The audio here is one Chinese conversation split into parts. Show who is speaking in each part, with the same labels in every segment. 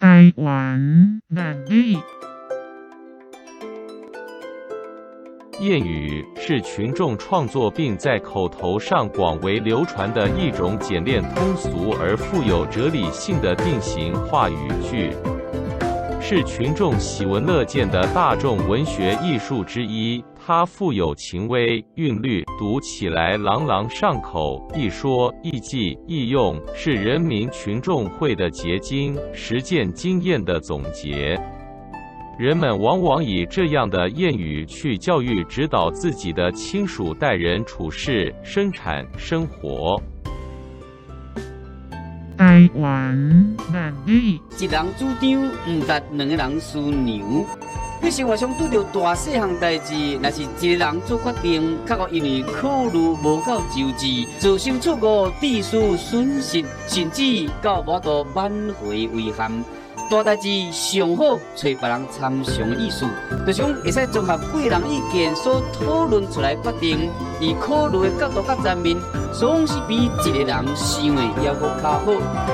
Speaker 1: 台湾南地。
Speaker 2: 谚语是群众创作并在口头上广为流传的一种简练通俗而富有哲理性的定型化语句，是群众喜闻乐见的大众文学艺术之一。它富有情味、韵律，读起来朗朗上口，易说、易记、易用，是人民群众会的结晶，实践经验的总结。人们往往以这样的谚语去教育指导自己的亲属待人处事、生产生活。
Speaker 1: 台湾南地。
Speaker 3: 一人主张，毋值两个人输牛。你生活上拄着大细项代志，若是一个人做决定，却因为考虑无够周至，造成错误、致输损失，甚至到无度挽回遗憾。大代志上好找别人参详意思，就是讲会使综合几人意见所讨论出来决定，以考虑的角度甲层面，总是比一个人想的要搁较好。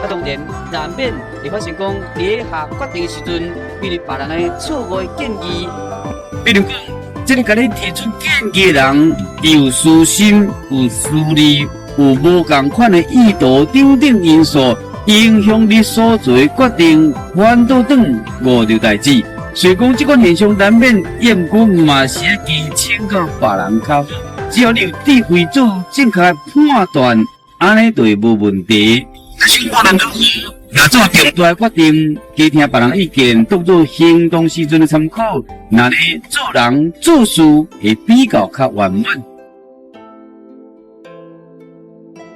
Speaker 3: 当然，难免会发生讲伫下决定的时阵，面对别人的错误的建议，比如讲，这个甲你提出建议的人有私心、有私利、有无共款的意图等等因素。影响你所做的决定，反倒转误着代志。虽讲这款现象难免，也不过嘛是会记请教别人较好。只要你有智慧做正确的判断，安尼就会无问题。但是无论如何，要做重大的决定，加听别人意见，当做行动时阵的参考，那你做人做事会比较较圆满。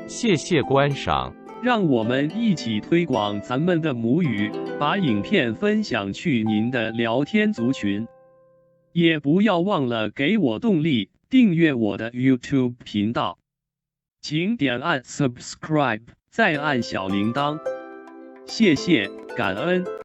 Speaker 2: 谢谢观赏。
Speaker 4: 让我们一起推广咱们的母语，把影片分享去您的聊天族群，也不要忘了给我动力，订阅我的 YouTube 频道，请点按 Subscribe， 再按小铃铛，谢谢，感恩。